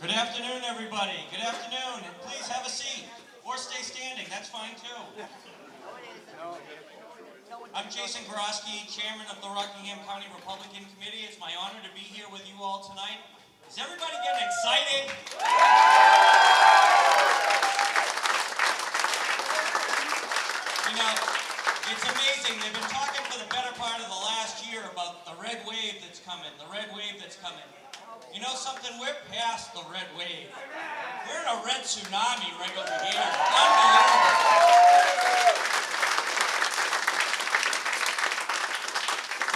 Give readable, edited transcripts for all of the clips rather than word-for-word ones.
Good afternoon, everybody. Good afternoon. And please have a seat. Or stay standing. That's fine, too. I'm Jason Gorosky, Chairman of the Rockingham County Republican Committee. It's my honor to be here with you all tonight. Is everybody getting excited? You know, it's amazing. They've been talking for the better part of the last year about the red wave that's coming, the red wave that's coming. You know something? We're past the red wave. We're in a red tsunami right over here. Unbelievable.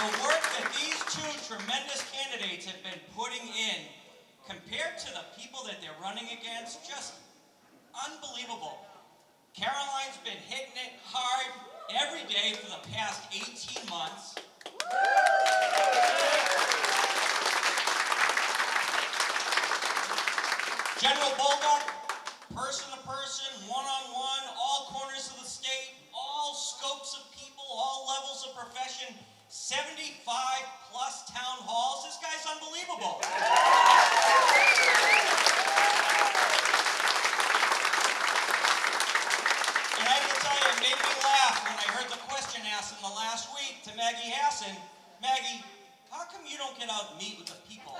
The work that these two tremendous candidates have been putting in, compared to the people that they're running against, just unbelievable. Caroline's been hitting it hard every day for the past 18 months. General Bolduc, person to person, one-on-one, all corners of the state, all scopes of people, all levels of profession, 75 plus town halls. This guy's unbelievable. And I can tell you, it made me laugh when I heard the question asked in the last week to Maggie Hassan. Maggie, how come you don't get out and meet with the people?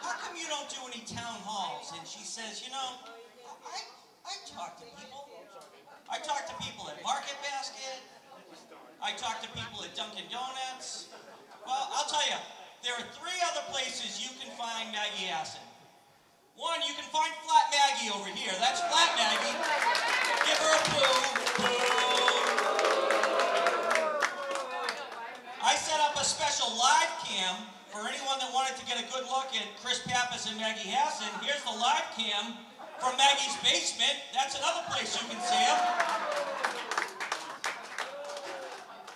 How come you don't do any town halls? And she says, you know, I talk to people. I talk to people at Market Basket. I talk to people at Dunkin' Donuts. Well, I'll tell you, there are 3 other places you can find Maggie Hassan. One, you can find Flat Maggie over here. That's Flat Maggie. Give her a boo. Boo. I set up a special live cam for anyone that wanted to get a good look at Chris Pappas and Maggie Hassan. Here's the live cam from Maggie's basement. That's another place you can see them.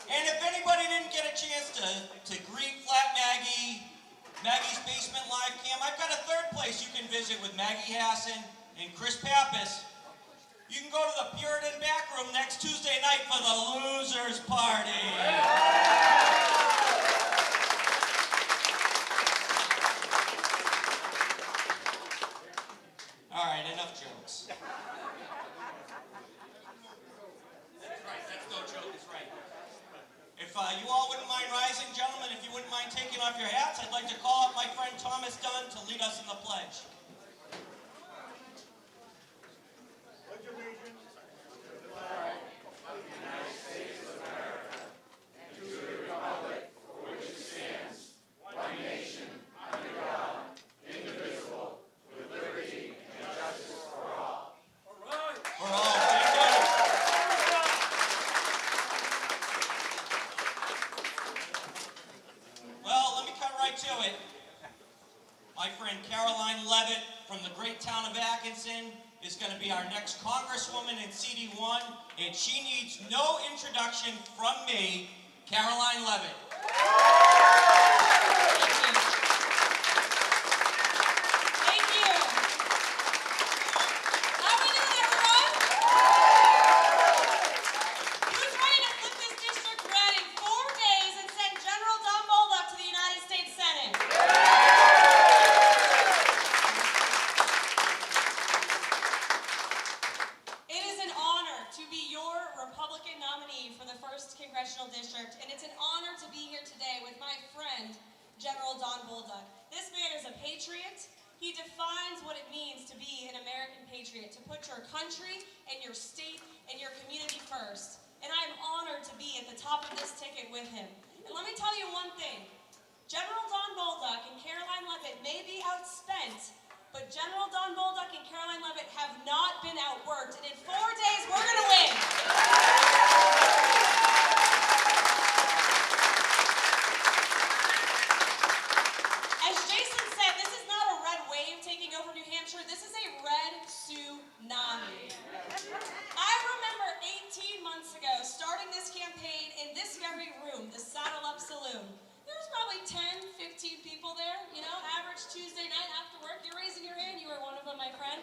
And if anybody didn't get a chance to greet Flat Maggie, Maggie's basement live cam, I've got a 3rd place you can visit with Maggie Hassan and Chris Pappas. You can go to the Puritan back room next Tuesday night for the Losers Party. All right, enough jokes. That's right, that's no joke, it's right. If you all wouldn't mind rising, gentlemen, if you wouldn't mind taking off your hats, I'd like to call up my friend Thomas Dunn to lead us in the pledge. Pledge allegiance to the flag of the United States of America and to the republic for which it stands, one nation, under God, indivisible, with liberty and justice for all. All right. For all. To it. My friend Caroline Levitt from the great town of Atkinson is going to be our next Congresswoman in CD1, and she needs no introduction from me, Caroline Levitt. Thank you. How are we doing, everyone? Who's ready to flip this district red in 4 days and send General Don Bolduc to the United States Senate? It is an honor to be your 1st Congressional District, and it's an honor to be here today with my friend, General Don Bolduc. This man is a patriot. He defines what it means to be an American patriot, to put your country and your state and your community first. And I'm honored to be at the top of this ticket with him. And let me tell you one thing. General Don Bolduc and Caroline Leavitt may be outspent, but General Don Bolduc and Caroline Leavitt have not been outworked. And in 4 days, we're going to win. As Jason said, this is not a red wave taking over New Hampshire. This is a red tsunami. I remember 18 months ago starting this campaign in this very room, the Saddle Up Saloon. There was probably 10, 15 people there, you know, average Tuesday night after work. You're raising your hand, you were one of them, my friend.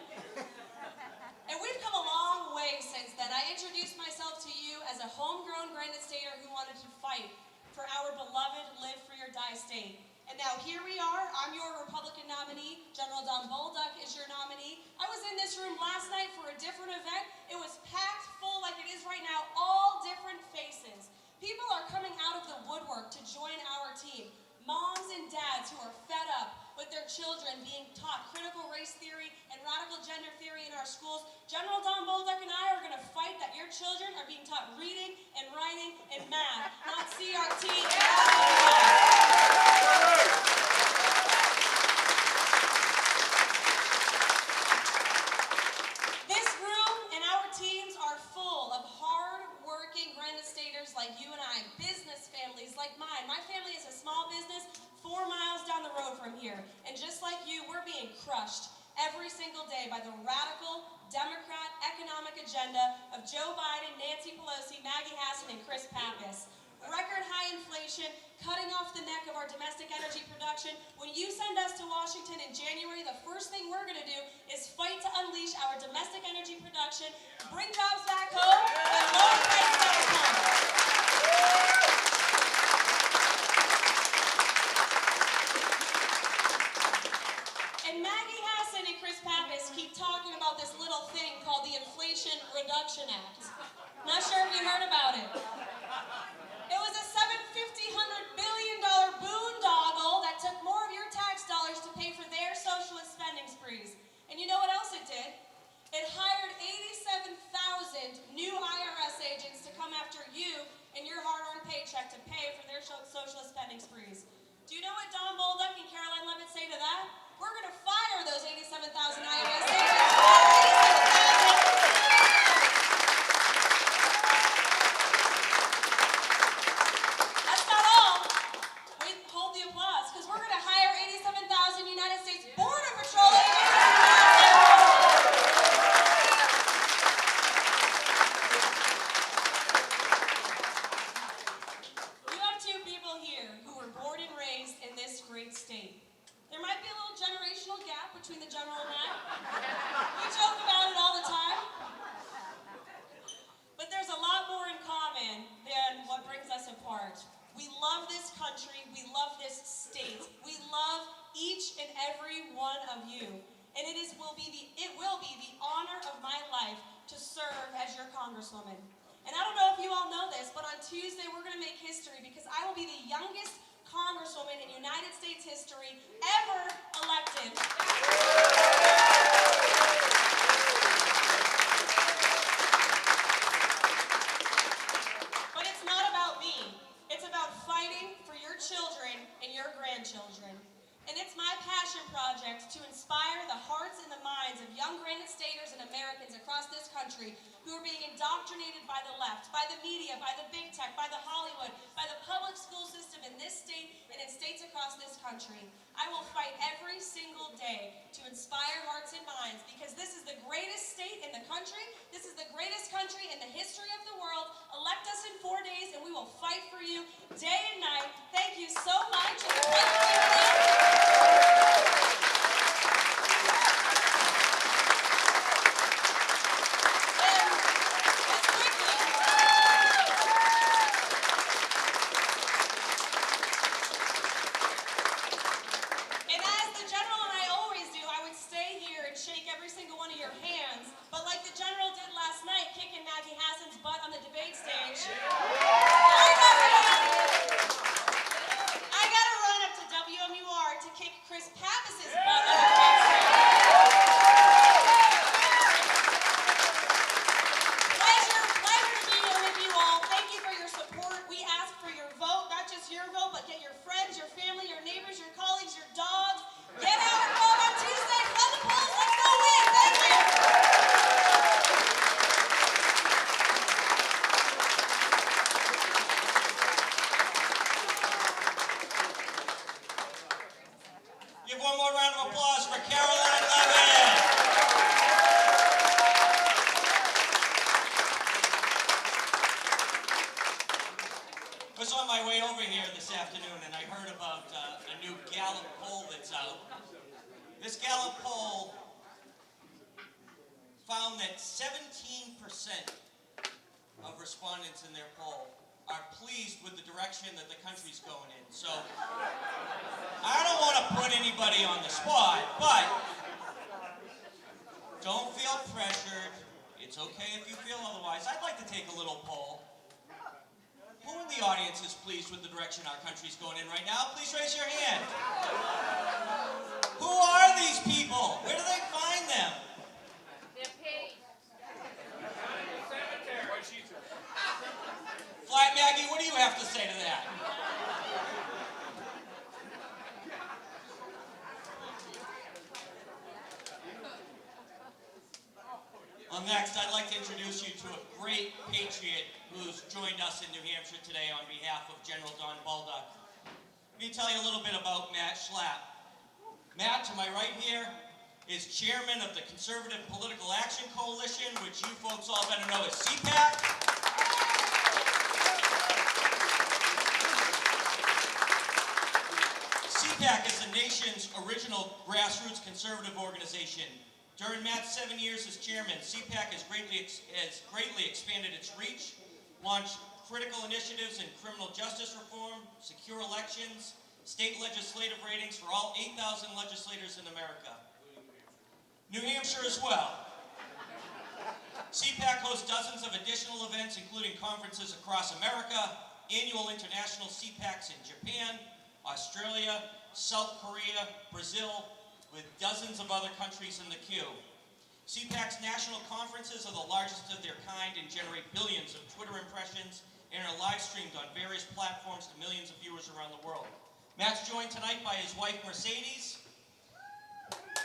And we've come a long way since then. I introduced myself to you as a homegrown Granite Stater who wanted to fight for our beloved Live Free or Die state. And now here we are. I'm your Republican nominee. General Don Bolduc is your nominee. I was in this room last night for a different event. It was packed full like it is right now, all different faces. People are coming out of the woodwork to join our team. Moms and dads who are fed up with their children being taught critical race theory and radical gender theory in our schools. General Don Bolduc and I are going to fight that your children are being taught reading and writing and math, not CRT and This room and our teams are full of hard-working Granite Staters like you and I, business families like mine. My family is a small business 4 miles down the road from here. And just like you, we're being crushed every single day by the radical Democrat economic agenda of Joe Biden, Nancy Pelosi, Maggie Hassan, and Chris Pappas. Record high inflation, cutting off the neck of our domestic energy production. When you send us to Washington in January, the first thing we're going to do is fight to unleash our domestic energy production, bring jobs back home, and lower prices at the pump. And Maggie Hassan and Chris Pappas keep talking about this little thing called the Inflation Reduction Act. Not sure if you heard about it. It was a $750 billion boondoggle that took more of your tax dollars to pay for their socialist spending sprees. And you know what else it did? It hired 87,000 new IRS agents to come after you and your hard-earned paycheck to pay for their socialist spending sprees. Do you know what Don Bolduc and Caroline Leavitt say to that? We're going to fire those 87,000 IRS agents. That's not all. Wait, hold the applause, because we're going to hire 87,000 United States Border Patrol agents. You have two people here who were born and raised in this great state. There might be a little generational gap between the general and I. We joke about it all the time. But there's a lot more in common than what brings us apart. We love this country. We love this state. We love each and every one of you. And it will be the honor of my life to serve as your congresswoman. And I don't know if you all know this, but on Tuesday we're going to make history because I will be the youngest congresswoman in United States history ever elected. But it's not about me. It's about fighting for your children and your grandchildren. And it's my passion project to inspire the hearts and the minds of young Granite Staters and Americans across this country who are being indoctrinated by the left, by the media, by the big tech, by the Hollywood, by the public school system in this state and in states across this country. I will fight every single day to inspire hearts and minds because this is the greatest state in the country. This is the greatest country in the history of the world. Elect us in 4 days and we will fight for you day and night. Thank you so much. Shake every single one of your hands, but like the general did last night, kicking was on my way over here this afternoon and I heard about a new Gallup poll that's out. This Gallup poll found that 17% of respondents in their poll are pleased with the direction that the country's going in. So, I don't want to put anybody on the spot, but don't feel pressured. It's okay if you feel otherwise. I'd like to take a little poll. Who in the audience is pleased with the direction our country's going in right now? Please raise your hand. Who are these people? Where do they find them? They're paid. Flat Maggie, what do you have to say to that? Well, next, I'd like to introduce you to a great patriot who's joined us in New Hampshire today on behalf of General Don Bolduc. Let me tell you a little bit about Matt Schlapp. Matt, to my right here, is chairman of the Conservative Political Action Coalition, which you folks all better know as CPAC. CPAC is the nation's original grassroots conservative organization. During Matt's 7 years as chairman, CPAC has greatly expanded its reach, launched critical initiatives in criminal justice reform, secure elections, state legislative ratings for all 8,000 legislators in America. New Hampshire as well. CPAC hosts dozens of additional events, including conferences across America, annual international CPACs in Japan, Australia, South Korea, Brazil, with dozens of other countries in the queue. CPAC's national conferences are the largest of their kind and generate billions of Twitter impressions and are live streamed on various platforms to millions of viewers around the world. Matt's joined tonight by his wife, Mercedes.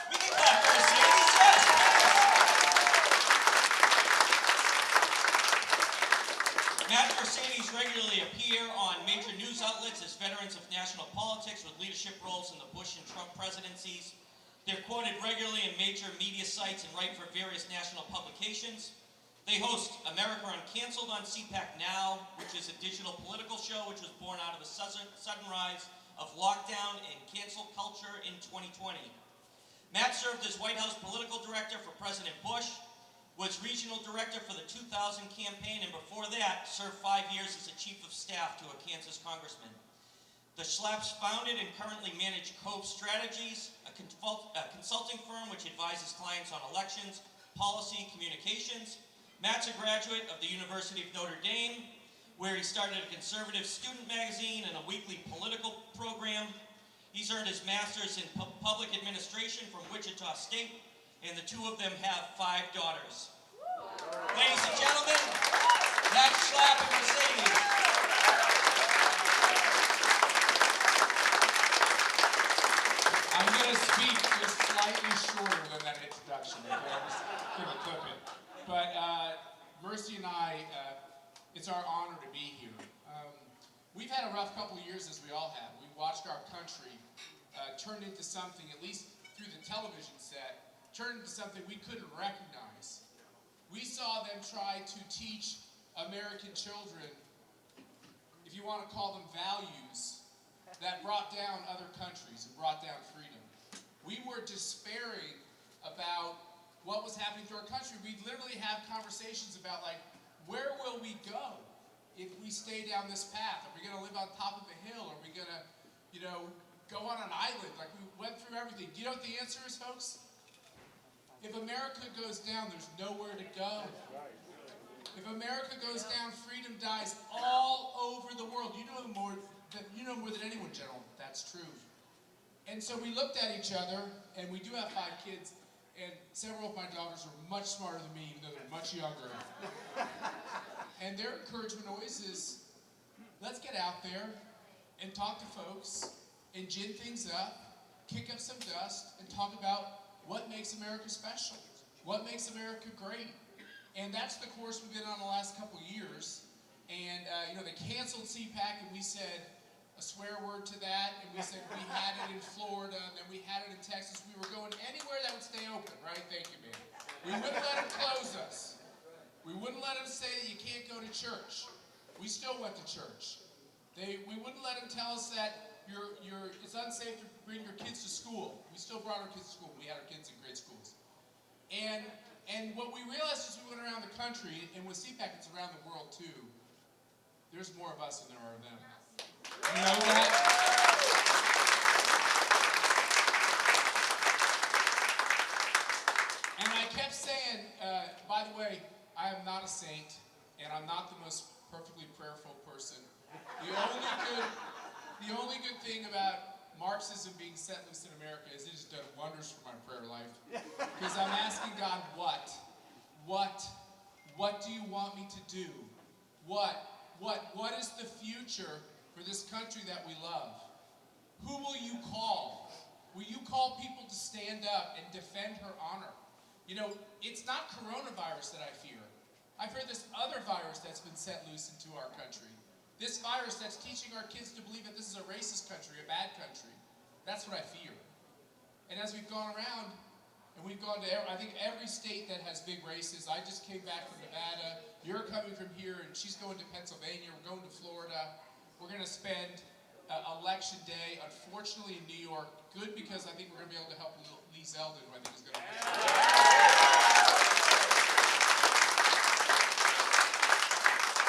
We can clap for Mercedes, yes! Matt and Mercedes regularly appear on major news outlets as veterans of national politics with leadership roles in the Bush and Trump presidencies. They're quoted regularly in major media sites and write for various national publications. They host America Uncanceled on CPAC Now, which is a digital political show which was born out of the sudden rise of lockdown and cancel culture in 2020. Matt served as White House political director for President Bush, was regional director for the 2000 campaign, and before that served 5 years as a chief of staff to a Kansas congressman. The Schlapps founded and currently manage Cove Strategies, a consulting firm which advises clients on elections, policy, communications. Matt's a graduate of the University of Notre Dame, where he started a conservative student magazine and a weekly political program. He's earned his master's in public administration from Wichita State, and the two of them have 5 daughters. Ladies and gentlemen, Matt Schlapp and Mercedes. I'm going to speak just slightly shorter than that introduction. Okay? I'm just going to clip it. But Mercy and I, it's our honor to be here. We've had a rough couple of years, as we all have. We've watched our country turn into something, at least through the television set, turn into something we couldn't recognize. We saw them try to teach American children, if you want to call them values, that brought down other countries and brought down freedom. We were despairing about what was happening to our country. We'd literally have conversations about, like, where will we go if we stay down this path? Are we going to live on top of a hill? Are we going to, go on an island? Like, we went through everything. Do you know what the answer is, folks? If America goes down, there's nowhere to go. If America goes down, freedom dies all over the world. You know more than anyone, General. That's true. And so we looked at each other, and we do have 5 kids, and several of my daughters are much smarter than me, even though they're much younger. And their encouragement always is, let's get out there and talk to folks and gin things up, kick up some dust, and talk about what makes America special, what makes America great. And that's the course we've been on the last couple years. And, they canceled CPAC, and we said a swear word to that, and we said we had it in Florida, and then we had it in Texas. We were going anywhere that would stay open, right? Thank you, man. We wouldn't let them close us. We wouldn't let them say that you can't go to church. We still went to church. We wouldn't let them tell us that it's unsafe to bring your kids to school. We still brought our kids to school. We had our kids in grade schools. And what we realized as we went around the country, and with CPAC it's around the world too, there's more of us than there are of them. You know that? And I kept saying, by the way, I am not a saint, and I'm not the most perfectly prayerful person. The only good thing about Marxism being set loose in America is it has done wonders for my prayer life. Because I'm asking God, what? What do you want me to do? What is the future for this country that we love? Who will you call? Will you call people to stand up and defend her honor? You know, it's not coronavirus that I fear. I fear this other virus that's been set loose into our country. This virus that's teaching our kids to believe that this is a racist country, a bad country. That's what I fear. And as we've gone around, and we've gone to, I think, every state that has big races. I just came back from Nevada. You're coming from here, and she's going to Pennsylvania. We're going to Florida. We're going to spend Election Day, unfortunately, in New York. Good, because I think we're going to be able to help Lee Zeldin, who I think is going to win.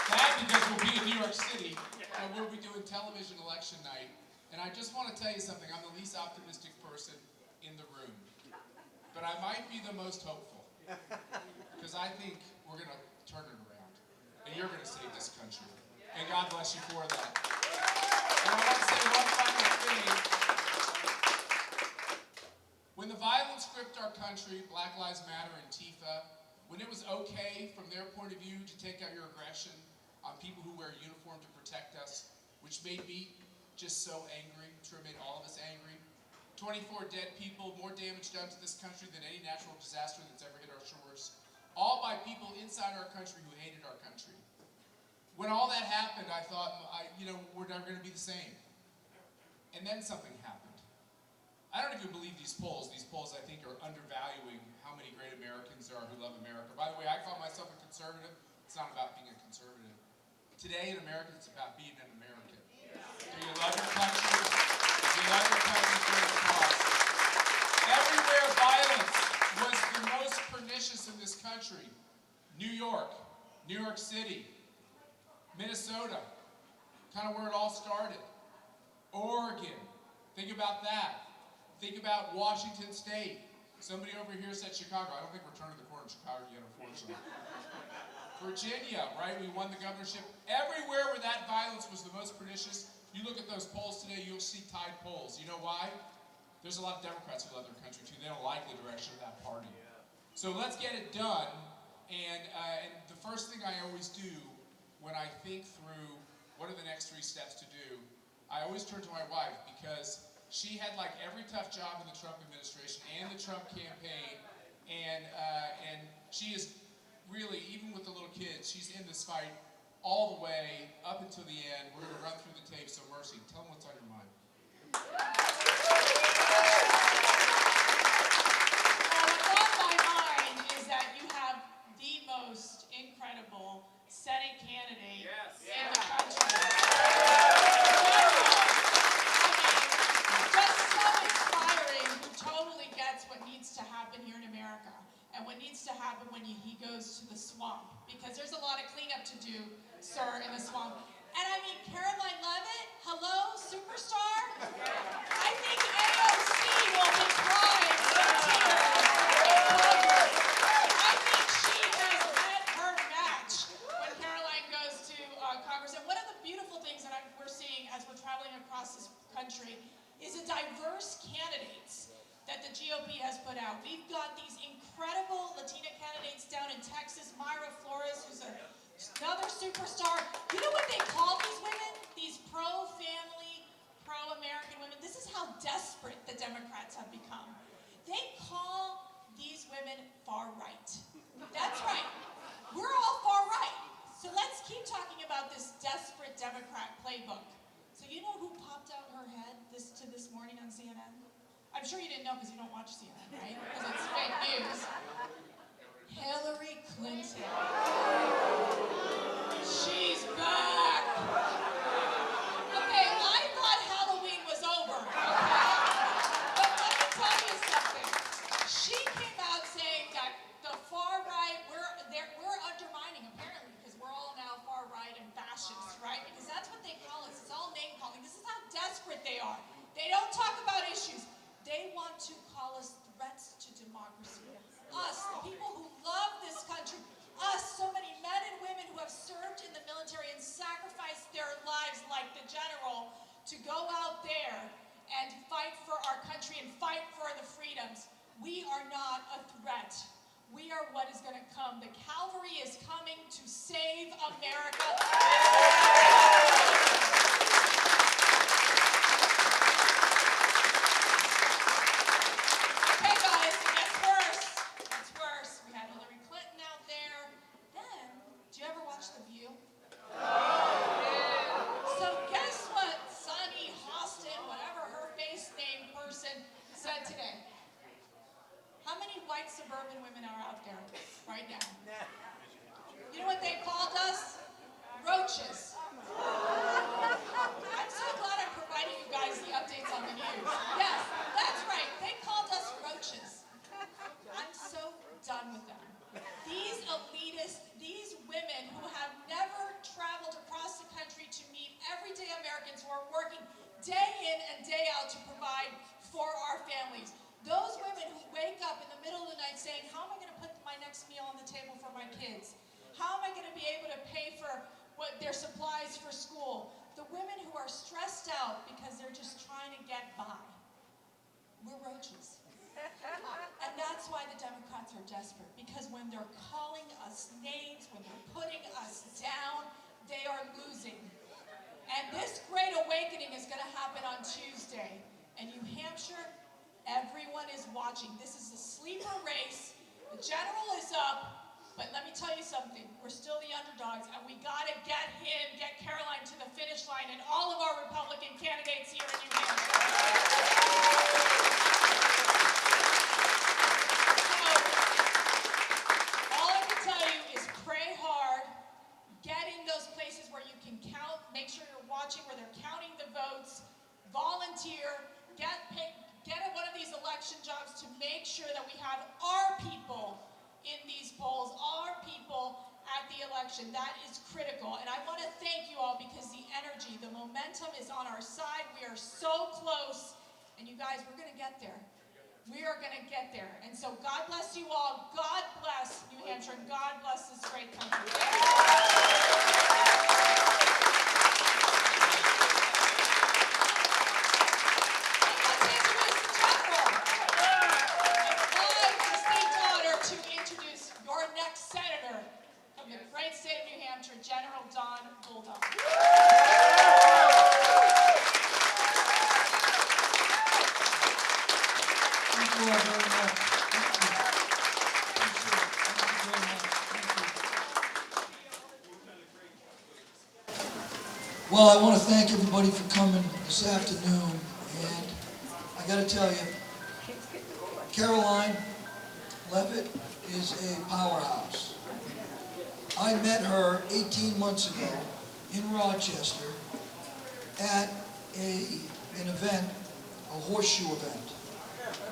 Bad, because we'll be in New York City, and we'll be doing television election night. And I just want to tell you something. I'm the least optimistic person in the room. But I might be the most hopeful. Because I think we're going to turn it around. And you're going to save this country. And God bless you for that. And I want to say one final thing. When the violence gripped our country, Black Lives Matter, Antifa, when it was okay from their point of view to take out your aggression on people who wear a uniform to protect us, which made me just so angry, to made all of us angry. 24 dead people, more damage done to this country than any natural disaster that's ever hit our shores. All by people inside our country who hated our country. When all that happened, I thought, we're never going to be the same. And then something happened. I don't even believe these polls. These polls, I think, are undervaluing how many great Americans there are who love America. By the way, I call myself a conservative. It's not about being a conservative. Today in America, it's about being an American. Do you love your country? Do you love your country for the cause? Everywhere violence was the most pernicious in this country. New York City, Minnesota, kind of where it all started. Oregon, think about that. Think about Washington State. Somebody over here said Chicago. I don't think we're turning the corner in Chicago yet, unfortunately. Virginia, right? We won the governorship. Everywhere where that violence was the most pernicious, you look at those polls today, you'll see tied polls. You know why? There's a lot of Democrats who love their country too. They don't like the direction of that party. So let's get it done. And the first thing I always do when I think through what are the next 3 steps to do, I always turn to my wife, because she had like every tough job in the Trump administration and the Trump campaign, and she is really, even with the little kids, she's in this fight all the way up until the end. We're going to run through the tape, so Mercy, tell them what's on your mind. Well, what's on my mind is that you have the most incredible Senate candidate in the country. Just so inspiring, who totally gets what needs to happen here in America. And what needs to happen when he goes to the swamp. Because there's a lot of cleanup to do, sir, in the swamp. And I mean, Caroline Leavitt, hello, superstar? I think AOC will be crying tears in Congress. I think she has met her match when Caroline goes to Congress. And one of the beautiful things that we're seeing as we're traveling across this country is the diverse candidates that the GOP has put out. We've got these incredible Latina candidates down in Texas. Mayra Flores, who's another superstar. You know what they call these women? These pro-family, pro-American women. This is how desperate the Democrats have become. They call these women far right. That's right. We're all far right. So let's keep talking about this desperate Democrat playbook. So you know who popped out her head this morning on CNN? I'm sure you didn't know because you don't watch CNN, right? Because it's fake news. Hillary Clinton. She's back. we are not a threat. We are what is going to come. The cavalry is coming to save America. Okay, guys, it gets worse. It gets worse. We had Hillary Clinton out there. Then, do you ever watch The View? So guess what Sunny Hostin, whatever her face name person, said today? How many white suburban women are out there right now? You know what they called us? Roaches. I'm so glad I'm providing you guys the updates on the news. Yes, that's right. They called us roaches. I'm so done with them. These elitists, these women who have never traveled across the country to meet everyday Americans who are working day in and day out to provide for our families. Those women who wake up in the middle of the night saying, how am I going to put my next meal on the table for my kids? How am I going to be able to pay for their supplies for school? The women who are stressed out because they're just trying to get by. We're roaches. And that's why the Democrats are desperate, because when they're calling us names, when they're putting us down, they are losing. And this great awakening is going to happen on Tuesday. And New Hampshire, everyone is watching. This is a sleeper race. The general is up, but let me tell you something. We're still the underdogs, and we got to get Caroline to the finish line, and all of our Republican candidates here in New Hampshire. Make sure you're watching where they're counting the votes, volunteer, get one of these election jobs to make sure that we have our people in these polls, our people at the election. That is critical. And I want to thank you all because the energy, the momentum is on our side. We are so close. And you guys, we're going to get there. We are going to get there. And so God bless you all. God bless New Hampshire. And God bless this great country. General Don Bolduc. Thank you all very much. Well, I want to thank everybody for coming this afternoon, and I got to tell you, Caroline Levitt is a powerhouse. I met her 18 months ago in Rochester at an event, a horseshoe event.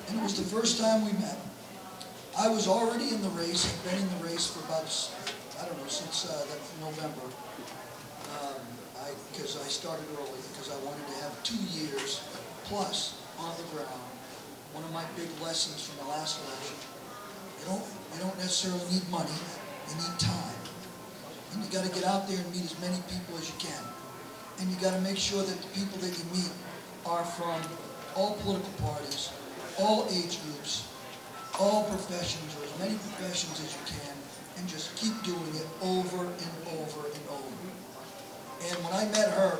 And it was the first time we met. I was already in the race, I've been in the race for about, I don't know, since November. Because I started early, because I wanted to have 2 years plus on the ground. One of my big lessons from the last election, you don't necessarily need money, you need time. And you got to get out there and meet as many people as you can. And you got to make sure that the people that you meet are from all political parties, all age groups, all professions, or as many professions as you can, and just keep doing it over and over and over. And when I met her,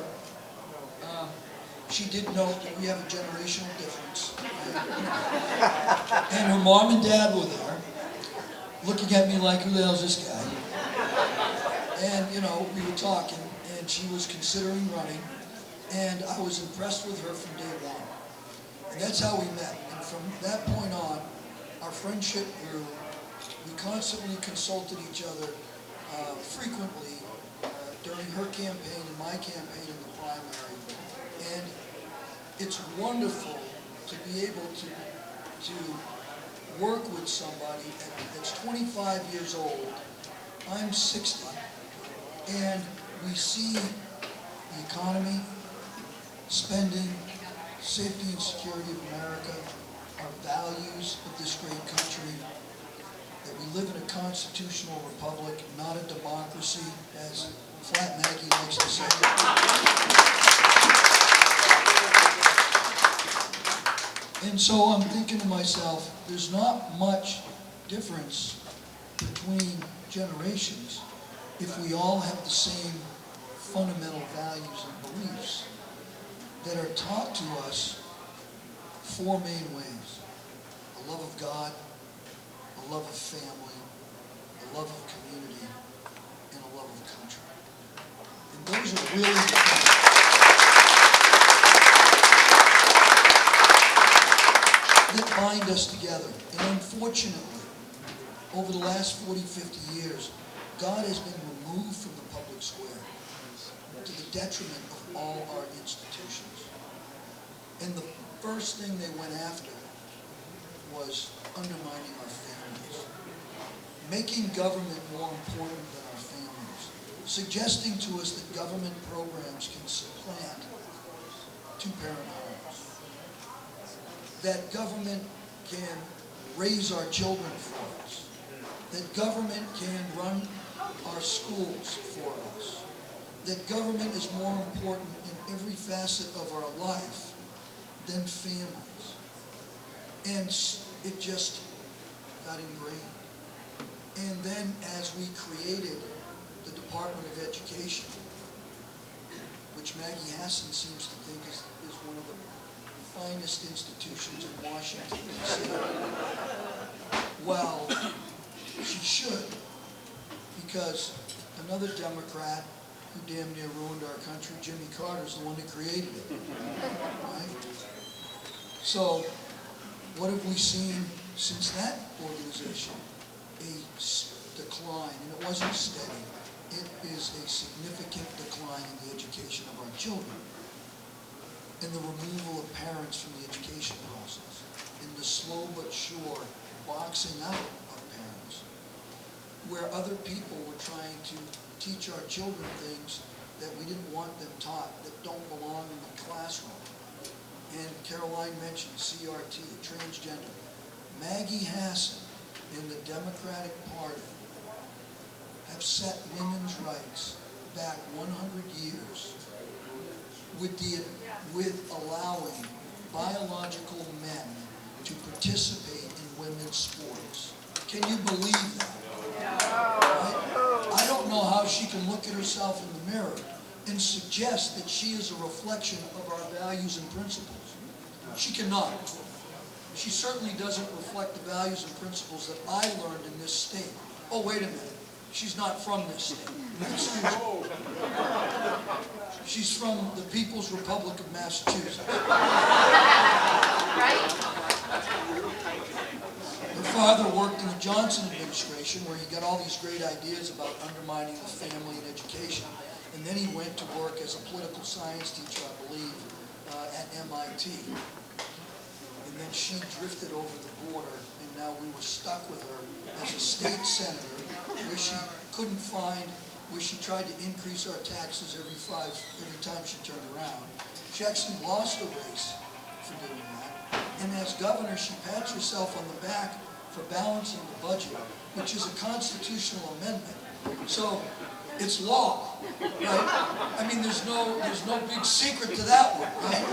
she did note that we have a generational difference. And her mom and dad were there, looking at me like, who the hell's this guy? And, you know, we were talking, and she was considering running, and I was impressed with her from day one. And that's how we met. And from that point on, our friendship grew. We constantly consulted each other frequently during her campaign and my campaign in the primary. And it's wonderful to be able to work with somebody that's 25 years old. I'm 60. And we see the economy, spending, safety and security of America, our values of this great country, that we live in a constitutional republic, not a democracy, as Flat Maggie likes to say. And so I'm thinking to myself, there's not much difference between generations if we all have the same fundamental values and beliefs that are taught to us four main ways: a love of God, a love of family, a love of community, and a love of country. And those are really the things that bind us together. And unfortunately, over the last 40, 50 years, God has been removed from the public square to the detriment of all our institutions. And the first thing they went after was undermining our families, making government more important than our families, suggesting to us that government programs can supplant two-parent homes, that government can raise our children for us, that government can run our schools for us, that government is more important in every facet of our life than families. And it just got ingrained. And then as we created the Department of Education, which Maggie Hassan seems to think is one of the finest institutions in Washington, D.C. Well, she should, because another Democrat who damn near ruined our country, Jimmy Carter, is the one that created it. Right? So, what have we seen since that organization? A decline, and it wasn't steady. It is a significant decline in the education of our children, and the removal of parents from the education process, and the slow but sure boxing out of parents, where other people were trying to teach our children things that we didn't want them taught, that don't belong in the classroom. And Caroline mentioned CRT, transgender. Maggie Hassan and the Democratic Party have set women's rights back 100 years with allowing biological men to participate in women's sports. Can you believe that? Right? I don't know how she can look at herself in the mirror and suggest that she is a reflection of our values and principles. She cannot. She certainly doesn't reflect the values and principles that I learned in this state. Oh, wait a minute. She's not from this state. Excuse me. She's from the People's Republic of Massachusetts. Her father worked in the Johnson administration, where he got all these great ideas about undermining the family and education. And then he went to work as a political science teacher, I believe, at MIT. And then she drifted over the border, and now we were stuck with her as a state senator, where she couldn't find, where she tried to increase our taxes every time she turned around. She actually lost a race for doing that. And as governor, she pats herself on the back for balancing the budget, which is a constitutional amendment. So it's law, right? I mean, there's no big secret to that one, right?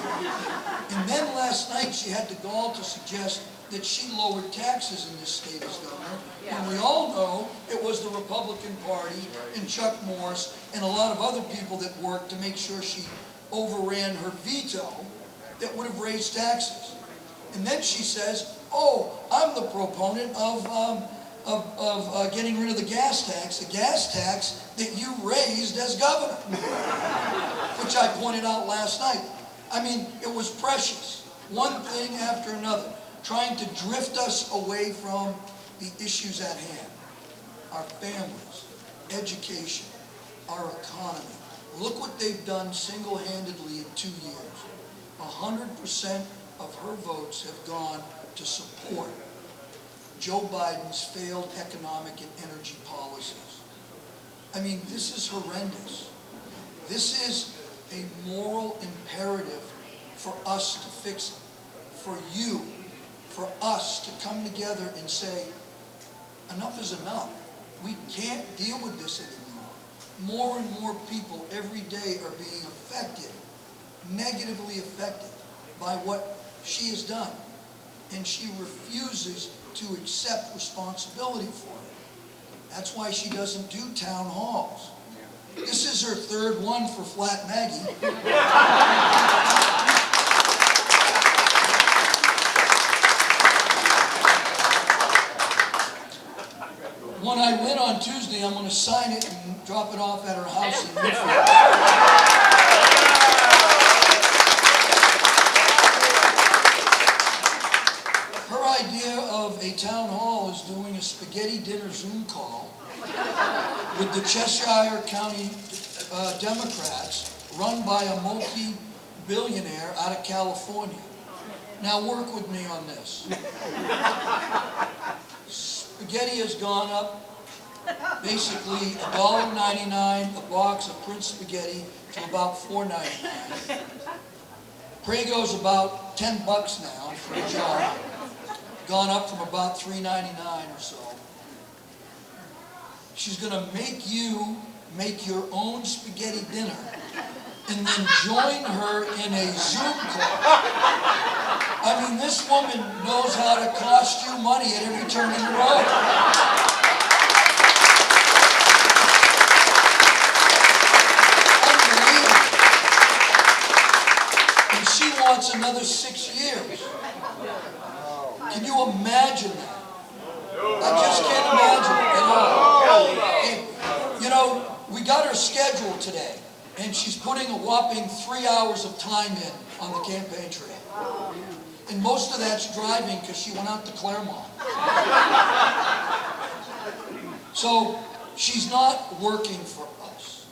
And then last night she had the gall to suggest that she lowered taxes in this state as governor, when we all know it was the Republican Party and Chuck Morse and a lot of other people that worked to make sure she overran her veto that would have raised taxes. And then she says, oh, I'm the proponent of getting rid of the gas tax that you raised as governor, which I pointed out last night. I mean, it was precious. One thing after another, trying to drift us away from the issues at hand. Our families, education, our economy. Look what they've done single-handedly in 2 years. 100% of her votes have gone to support Joe Biden's failed economic and energy policies. I mean, this is horrendous. This is a moral imperative for us to fix it, for you, for us to come together and say, enough is enough. We can't deal with this anymore. More and more people every day are being affected, negatively affected by what she has done. and she refuses to accept responsibility for it. That's why she doesn't do town halls. This is her third one for Flat Maggie. When I win on Tuesday, I'm going to sign it and drop it off at her house in Midfield. Her idea of a town hall is doing a spaghetti dinner Zoom call with the Cheshire County Democrats, run by a multi-billionaire out of California. Now work with me on this. Spaghetti has gone up basically $1.99 a box of Prince spaghetti to about $4.99. Prego is about $10 now for a jar. Gone up from about $3.99 or so. She's going to make you make your own spaghetti dinner and then join her in a Zoom call. I mean, this woman knows how to cost you money at every turn in the road. Unbelievable. And she wants another 6 years. Can you imagine that? I just can't imagine it at all. And, you know, we got her scheduled today, and she's putting a whopping 3 hours of time in on the campaign trail. And most of that's driving because she went out to Claremont. So she's not working for us.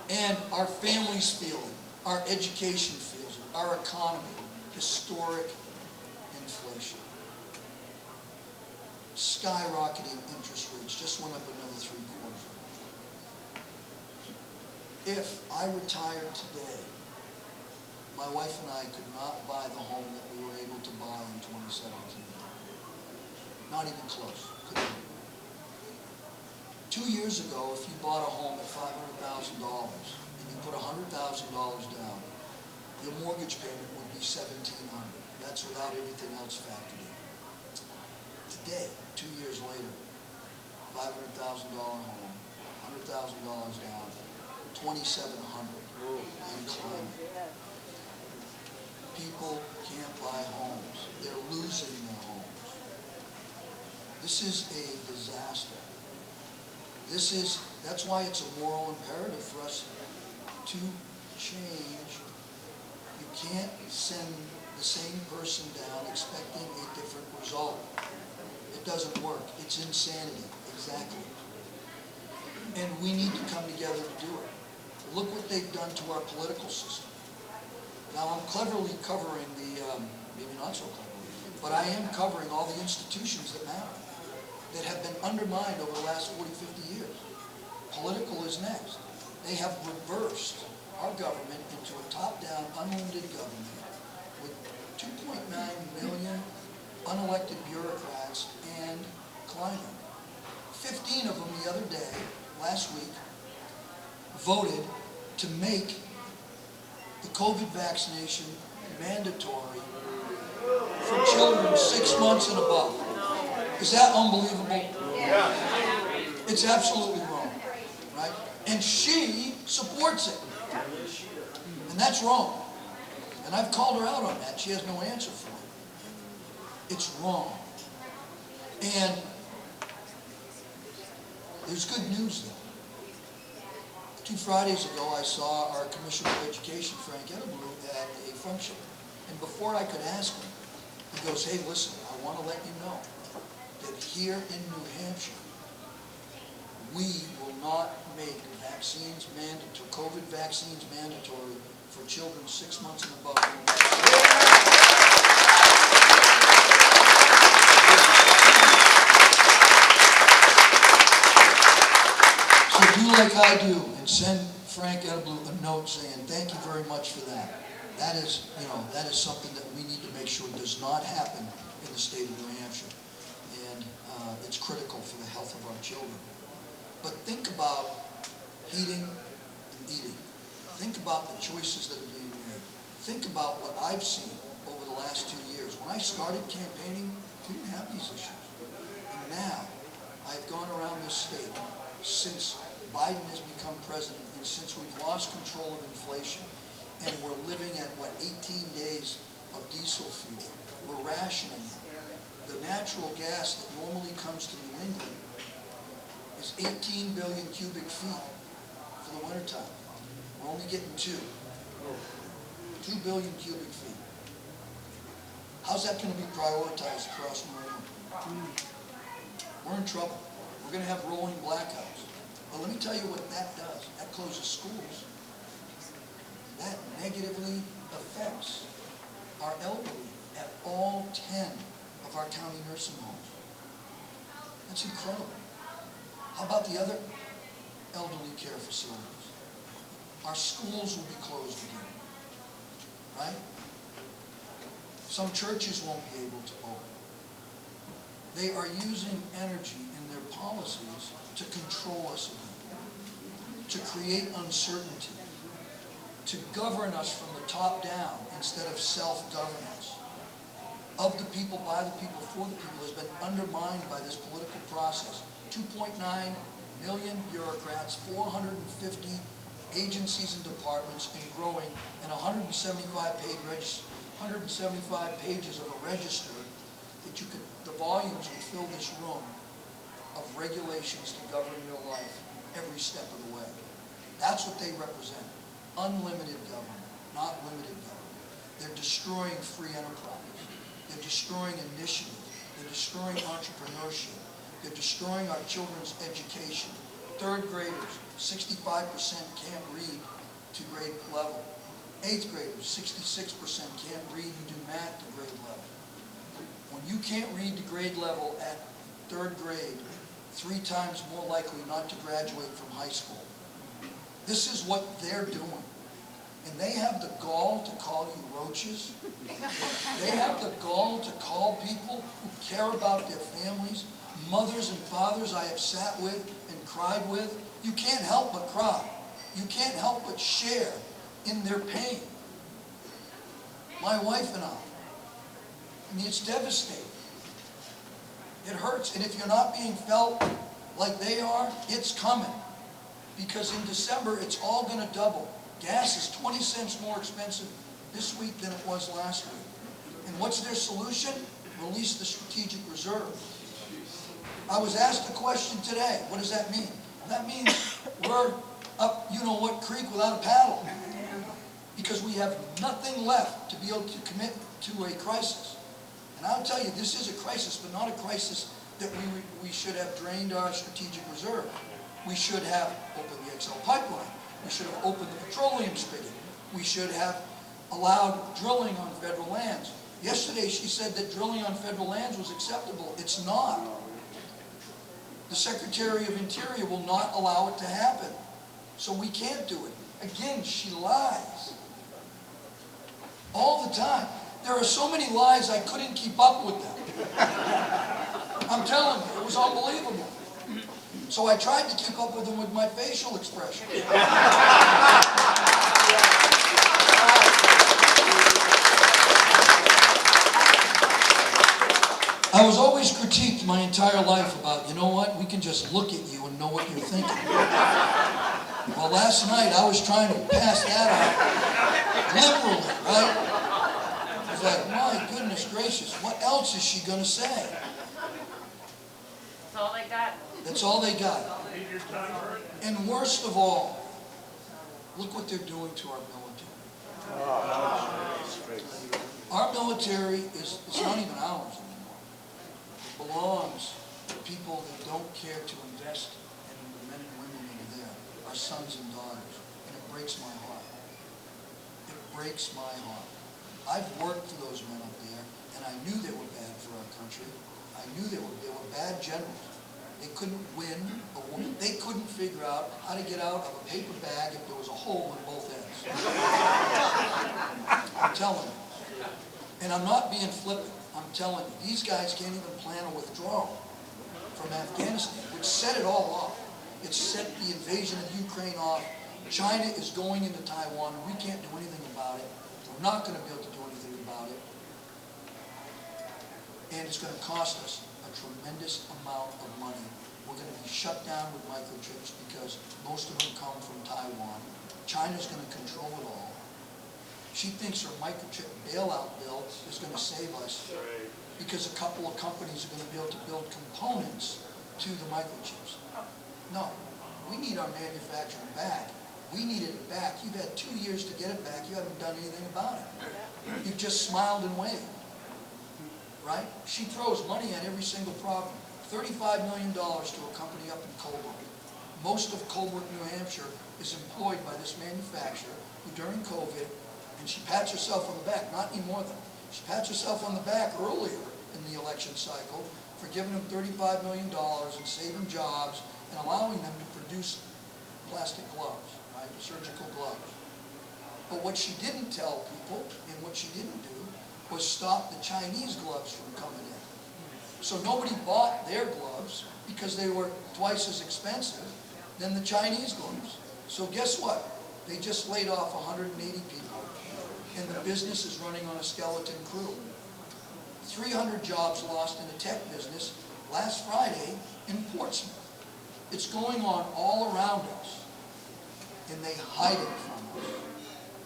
And our families feel it. Our education feels it. Our economy. Historic inflation. Skyrocketing interest rates. Just went up another 3/4. If I retired today, my wife and I could not buy the home that we were able to buy in 2017. Not even close. Couldn't. 2 years ago, if you bought a home at $500,000 and you put $100,000 down, your mortgage payment would be $1,700. That's without everything else factored in. Today, 2 years later, $500,000 home, $100,000 down, $2,700 and climbing. People can't buy homes. They're losing their homes. This is a disaster. That's why it's a moral imperative for us to change. You can't send the same person down expecting a different result. It doesn't work. It's insanity. Exactly. And we need to come together to do it. Look what they've done to our political system. Now, I'm cleverly covering maybe not so cleverly, but I am covering all the institutions that matter, that have been undermined over the last 40, 50 years. Political is next. They have reversed our government into a top-down, unlimited government with 2.9 million unelected bureaucrats and climbing. 15 of them the other day, last week, voted to make the COVID vaccination mandatory for children 6 months and above. Is that unbelievable? Yeah. It's absolutely wrong, right? And she supports it. And that's wrong. And I've called her out on that. She has no answer for it. It's wrong. And there's good news, though. 2 Fridays ago, I saw our Commissioner of Education, Frank Edelblut, at a function. And before I could ask him, he goes, "Hey, listen, I want to let you know that here in New Hampshire, we will not make vaccines mandatory, COVID vaccines mandatory for children 6 months and above." So do like I do and send Frank Edelblut a note saying, "Thank you very much for that." That is, that is something that we need to make sure does not happen in the state of New Hampshire. And it's critical for the health of our children. But think about heating and eating. Think about the choices that are being made. Think about what I've seen over the last 2 years. When I started campaigning, we didn't have these issues. And now, I've gone around this state since Biden has become president and since we've lost control of inflation and we're living at, 18 days of diesel fuel. We're rationing it. The natural gas that normally comes to New England is 18 billion cubic feet for the wintertime. We're only getting 2 billion cubic feet. How's that going to be prioritized across New England? We're in trouble. We're going to have rolling blackouts. But let me tell you what that does. That closes schools. That negatively affects our elderly at all 10 of our county nursing homes. That's incredible. How about the other elderly care facilities? Our schools will be closed again, right? Some churches won't be able to open. They are using energy in their policies to control us again, to create uncertainty, to govern us from the top down instead of self-governance. Of the people, by the people, for the people has been undermined by this political process. 2.9 million bureaucrats, 450 agencies and departments, and growing, and 175 pages of a register that you could, the volumes would fill this room of regulations to govern your life every step of the way. That's what they represent. Unlimited government, not limited government. They're destroying free enterprise. They're destroying initiative. They're destroying entrepreneurship. They're destroying our children's education. Third graders, 65% can't read to grade level. Eighth graders, 66% can't read and do math to grade level. When you can't read to grade level at third grade, 3 times more likely not to graduate from high school. This is what they're doing. And they have the gall to call you roaches. They have the gall to call people who care about their families, mothers and fathers I have sat with and cried with. You can't help but cry. You can't help but share in their pain. My wife and I mean, it's devastating. It hurts. And if you're not being felt like they are, it's coming. Because in December, it's all going to double. Gas is 20 cents more expensive this week than it was last week. And what's their solution? Release the strategic reserve. I was asked a question today. What does that mean? That means we're up you-know-what creek without a paddle. Because we have nothing left to be able to commit to a crisis. And I'll tell you, this is a crisis, but not a crisis that we should have drained our strategic reserve. We should have opened the XL pipeline. We should have opened the petroleum spigot. We should have allowed drilling on federal lands. Yesterday she said that drilling on federal lands was acceptable. It's not. The Secretary of Interior will not allow it to happen. So we can't do it. Again, she lies. All the time. There are so many lies I couldn't keep up with them. I'm telling you, it was unbelievable. So I tried to keep up with them with my facial expression. I was always critiqued my entire life about, you know what, we can just look at you and know what you're thinking. Well, last night I was trying to pass that out liberally, right? I was like, my goodness gracious, what else is she going to say? That's all they got. That's all they got. And worst of all, look what they're doing to our military. Our military is not even ours anymore. It belongs to people that don't care to invest in the men and women that are there, our sons and daughters. And it breaks my heart. It breaks my heart. I've worked for those men up there, and I knew they were bad for our country. I knew they were bad generals. They couldn't win. They couldn't figure out how to get out of a paper bag if there was a hole in both ends. I'm telling you. And I'm not being flippant. I'm telling you. These guys can't even plan a withdrawal from Afghanistan, which set it all off. It set the invasion of Ukraine off. China is going into Taiwan. We can't do anything about it. We're not going to be able to do anything about it. and it's going to cost us a tremendous amount of money. We're going to be shut down with microchips because most of them come from Taiwan. China's going to control it all. She thinks her microchip bailout bill is going to save us because a couple of companies are going to be able to build components to the microchips. No, we need our manufacturing back. We needed it back. You've had 2 years to get it back. You haven't done anything about it. You've just smiled and waved, right? She throws money at every single problem. $35 million to a company up in Colebrook. Most of Colebrook, New Hampshire is employed by this manufacturer who during COVID, and she pats herself on the back, not anymore though. She pats herself on the back earlier in the election cycle for giving them $35 million and saving jobs and allowing them to produce plastic gloves, right? Surgical gloves. But what she didn't tell people and what she didn't do was stop the Chinese gloves from coming in. So nobody bought their gloves because they were twice as expensive than the Chinese gloves. So guess what? They just laid off 180 people and the business is running on a skeleton crew. 300 jobs lost in the tech business last Friday in Portsmouth. It's going on all around us and they hide it from us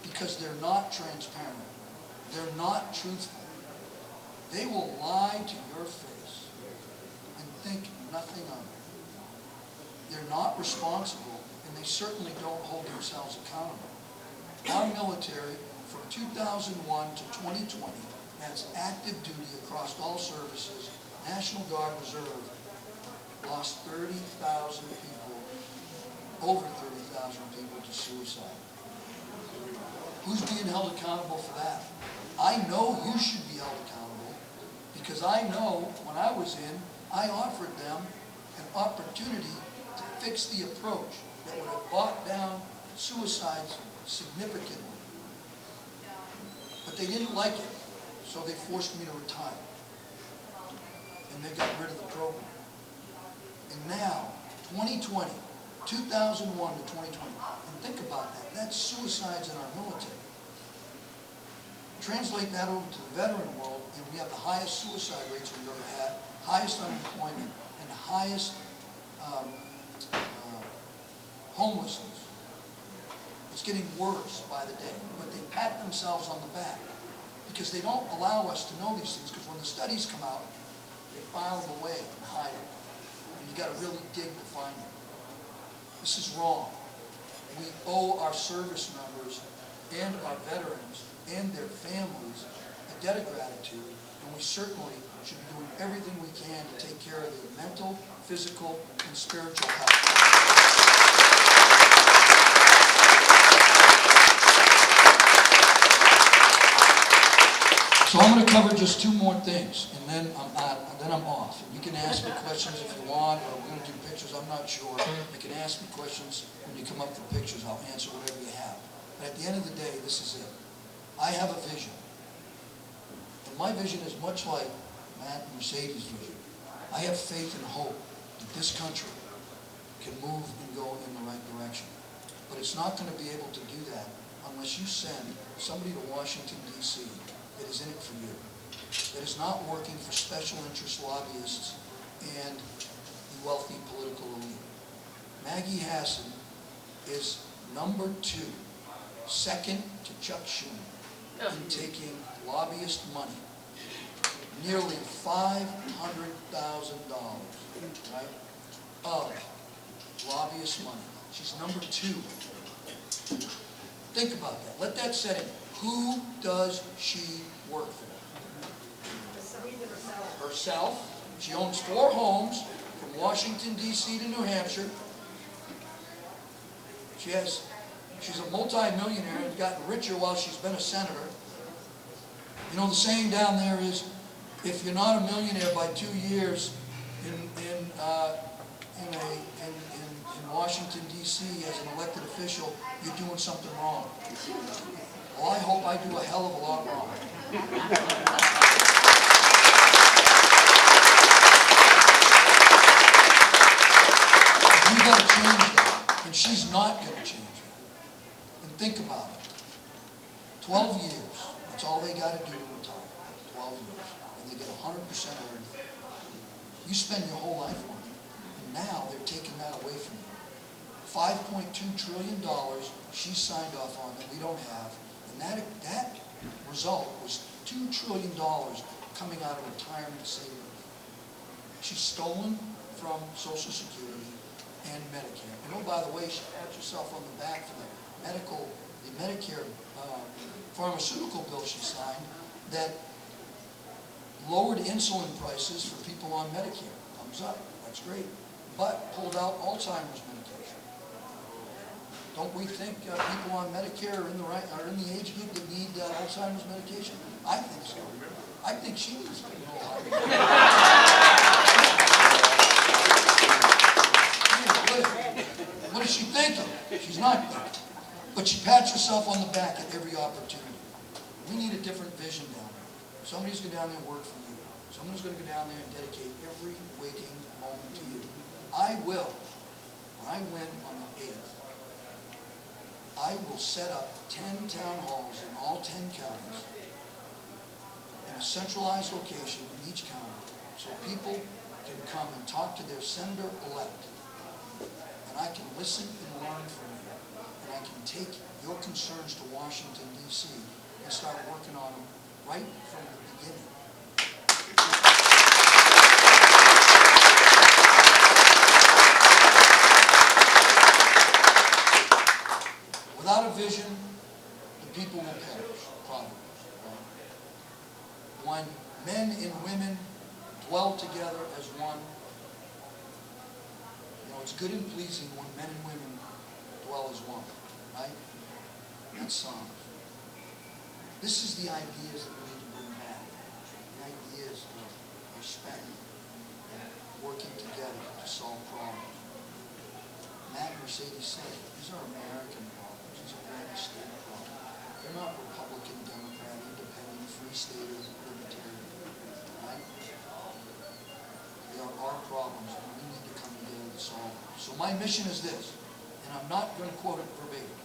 because they're not transparent. They're not truthful. They will lie to your face and think nothing of it. They're not responsible and they certainly don't hold themselves accountable. Our military from 2001 to 2020 has active duty across all services. National Guard Reserve lost 30,000 people, over 30,000 people to suicide. Who's being held accountable for that? I know who should be held accountable because I know when I was in, I offered them an opportunity to fix the approach that would have brought down suicides significantly. But they didn't like it, so they forced me to retire. And they got rid of the program. And now, 2020, 2001 to 2020, and think about that, that's suicides in our military. Translate that over to the veteran world, and we have the highest suicide rates we've ever had, highest unemployment, and the highest homelessness. It's getting worse by the day, but they pat themselves on the back because they don't allow us to know these things because when the studies come out, they file them away and hide it. And you got to really dig to find it. This is wrong. We owe our service members and our veterans and their families a debt of gratitude, and we certainly should be doing everything we can to take care of their mental, physical, and spiritual health. So I'm going to cover just two more things, and then I'm off. You can ask me questions if you want, or we're going to do pictures, I'm not sure. You can ask me questions when you come up for pictures. I'll answer whatever you have. But at the end of the day, this is it. I have a vision. And my vision is much like Matt and Mercedes' vision. I have faith and hope that this country can move and go in the right direction. But it's not going to be able to do that unless you send somebody to Washington, D.C. that is in it for you, that is not working for special interest lobbyists and the wealthy political elite. Maggie Hassan is number 2, second to Chuck Schumer in taking lobbyist money, nearly $500,000, right, of lobbyist money. She's number 2. Think about that. Let that set in. Who does she work for? Herself. She owns 4 homes from Washington, D.C. to New Hampshire. She's a multi-millionaire and gotten richer while she's been a senator. You know, the saying down there is, if you're not a millionaire by 2 years in Washington, D.C. as an elected official, you're doing something wrong. Well, I hope I do a hell of a lot wrong. We've got to change that, and she's not going to change it. And think about it. 12 years, that's all they got to do to retire. 12 years. and they get 100% earned. You spend your whole life on it, and now they're taking that away from you. $5.2 trillion she signed off on that we don't have, and that result was $2 trillion coming out of retirement savings. She's stolen from Social Security and Medicare. And oh, by the way, she pats herself on the back for the Medicare pharmaceutical bill she signed that lowered insulin prices for people on Medicare. Thumbs up, that's great. But pulled out Alzheimer's medication. Don't we think people on Medicare are in the age group that need Alzheimer's medication? I think so. I think she needs to be What is she thinking? She's not thinking. But she pats herself on the back at every opportunity. We need a different vision down there. Somebody's going to go down there and work for you. Someone's going to go down there and dedicate every waking moment to you. I will, when I win on the 8th, I will set up 10 town halls in all 10 counties in a centralized location in each county so people can come and talk to their senator-elect. And I can listen and learn from you. And I can take your concerns to Washington, D.C. and start working on them right from the beginning. Without a vision, the people will perish, probably. When men and women dwell together as one, it's good and pleasing when men and women dwell as one, right? That's Psalms. This is the ideas that we need to bring back. The ideas of respect and working together to solve problems. Matt and Mercedes said, these are American problems. These are United States problems. They're not Republican, Democrat, Independent, Free State, or Libertarian, right? They are our problems, and we need to come together to solve them. So my mission is this, and I'm not going to quote it verbatim,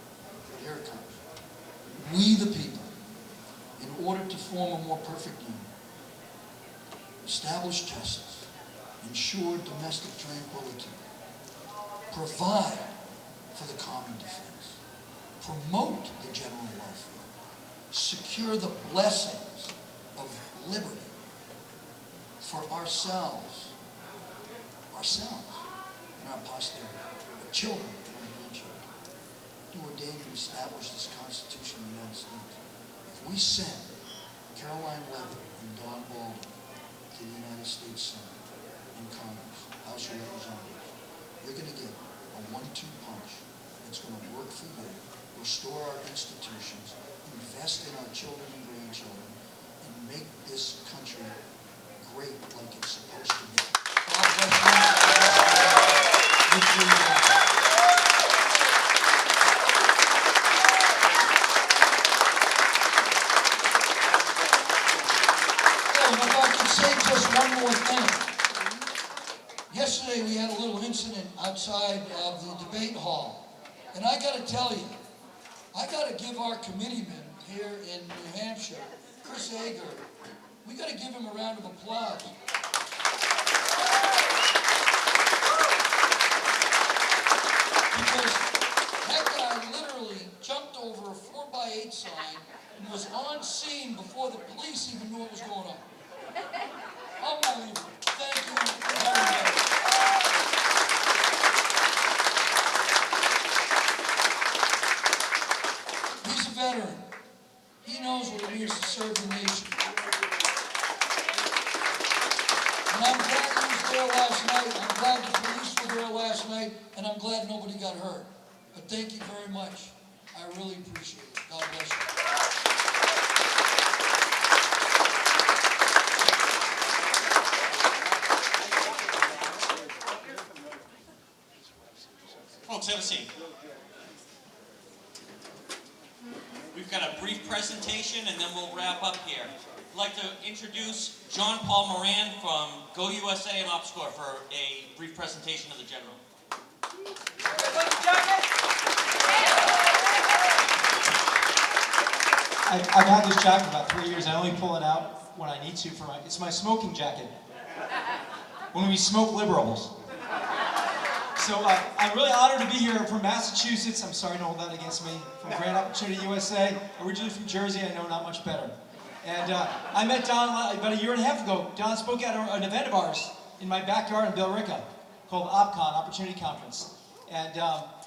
but here it comes. We the people, in order to form a more perfect union, establish justice, ensure domestic tranquility, provide for the common defense, promote the general welfare, secure the blessings of liberty for ourselves, and our posterity, our children and our grandchildren, to ordain and establish this Constitution of the United States. If we send Caroline Levitt and Don Bolduc to the United States Senate and Congress, House of Representatives, you're going to get a 1-2 punch that's going to work for you, restore our institutions, invest in our children and grandchildren, and make this country great like it's supposed to be. God bless you. If I could say just one more thing. Yesterday we had a little incident outside of the debate hall. And I got to tell you, I got to give our committeeman here in New Hampshire, Chris Ager, we got to give him a round of applause. Because that guy literally jumped over a 4x8 sign and was on scene before the police even knew what was going on. Unbelievable. Thank you very much. He's a veteran. He knows what it means to serve the nation. And I'm glad he was there last night. I'm glad the police were there last night. And I'm glad nobody got hurt. But thank you very much. I really appreciate it. God bless you. Folks, have a seat. We've got a brief presentation and then we'll wrap up here. I'd like to introduce John Paul Moran from Go USA and OpScore for a brief presentation of the General. I've had this jacket about 3 years. I only pull it out when I need to it's my smoking jacket. When we smoke liberals. So I'm really honored to be here from Massachusetts. I'm sorry, don't hold that against me. From Grand Opportunity USA. Originally from Jersey, I know not much better. And I met Don about a year and a half ago. Don spoke at an event of ours in my backyard in Billerica called OpCon, Opportunity Conference. And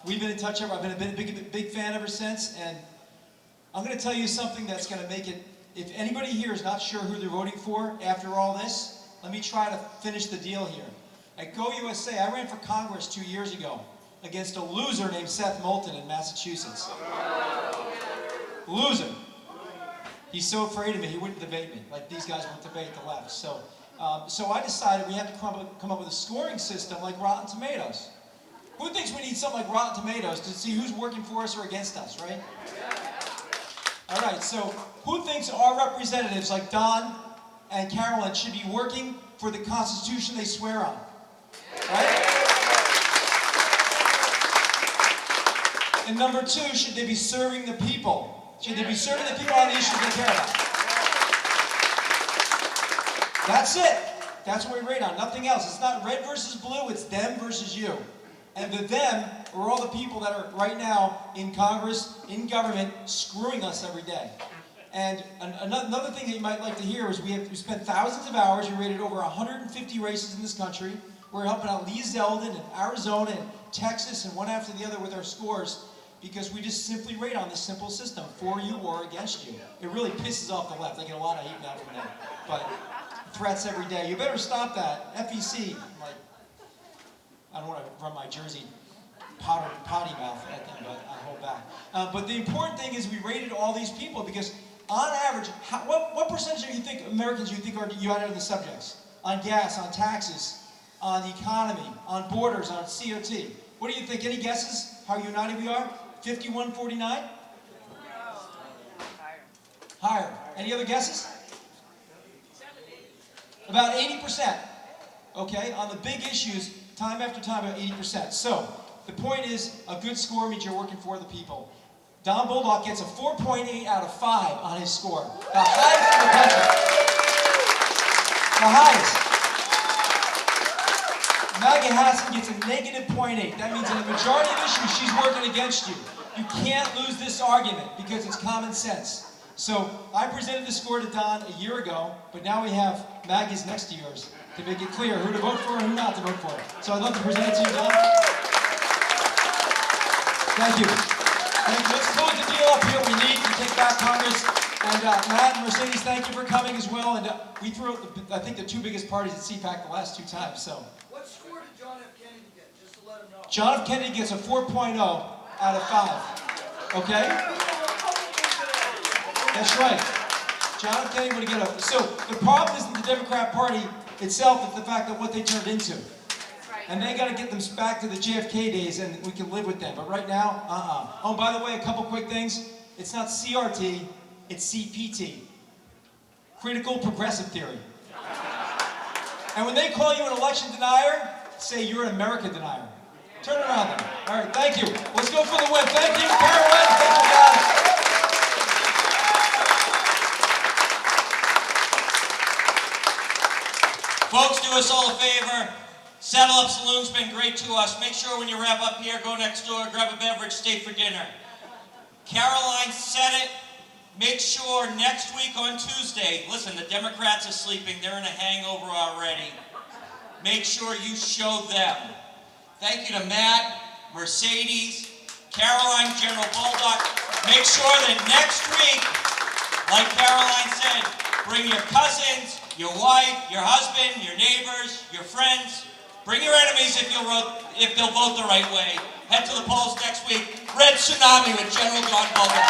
we've been in touch ever. I've been a big fan ever since. And I'm going to tell you something that's going to make it, if anybody here is not sure who they're voting for after all this, let me try to finish the deal here. At Go USA, I ran for Congress 2 years ago against a loser named Seth Moulton in Massachusetts. Loser. He's so afraid of me, he wouldn't debate me, like these guys won't debate the left. So I decided we had to come up with a scoring system like Rotten Tomatoes. Who thinks we need something like Rotten Tomatoes to see who's working for us or against us, right? All right, so who thinks our representatives like Don and Carolyn should be working for the Constitution they swear on? Right? And number two, should they be serving the people? Should they be serving the people on the issues they care about? That's it. That's what we rate on, nothing else. It's not red versus blue, it's them versus you. And the them are all the people that are right now in Congress, in government, screwing us every day. And another thing that you might like to hear is we spent thousands of hours, we rated over 150 races in this country. We're helping out Lee Zeldin in Arizona and Texas and one after the other with our scores because we just simply rate on this simple system, for you or against you. It really pisses off the left. I get a lot of hate now from that. But threats every day. You better stop that. FEC, like, I don't want to run my Jersey potty mouth at them, but I hold back. But the important thing is we rated all these people because on average, what percentage do you think Americans are united in the subjects? On gas, on taxes, on the economy, on borders, on COT. What do you think? Any guesses how united we are? 51-49? Higher. Any other guesses? About 80%. Okay, on the big issues, time after time, about 80%. So, the point is, a good score means you're working for the people. Don Bolduc gets a 4.8 out of 5 on his score. The highest in the country. The highest. Maggie Hassan gets a negative 0.8. That means in the majority of issues, she's working against you. You can't lose this argument because it's common sense. So I presented the score to Don a year ago, but now we have Maggie's next to yours to make it clear who to vote for and who not to vote for. So I'd love to present it to you, Don. Thank you. Let's close the deal up here. We need to take back Congress. And Matt and Mercedes, thank you for coming as well. And we threw out, I think, the two biggest parties at CPAC the last 2 times. So. What score did John F. Kennedy get, just to let him know? John F. Kennedy gets a 4.0 out of 5. Okay? That's right. John F. Kennedy would get a... So the problem isn't the Democrat Party itself, it's the fact that what they turned into. And they got to get them back to the JFK days and we can live with them. But right now, Oh, by the way, a couple quick things. It's not CRT, it's CPT. Critical Progressive Theory. And when they call you an election denier, say you're an America denier. Turn it around then. All right, thank you. Let's go for the win. Thank you, Carolyn. Thank you, guys. Folks, do us all a favor. Saddle Up Saloon's been great to us. Make sure when you wrap up here, go next door, grab a beverage, stay for dinner. Caroline said it. Make sure next week on Tuesday, listen, the Democrats are sleeping. They're in a hangover already. Make sure you show them. Thank you to Matt, Mercedes, Caroline, General Bolduc. Make sure that next week, like Caroline said, bring your cousins, your wife, your husband, your neighbors, your friends. Bring your enemies if they'll vote the right way. Head to the polls next week. Red Tsunami with General Don Bolduc.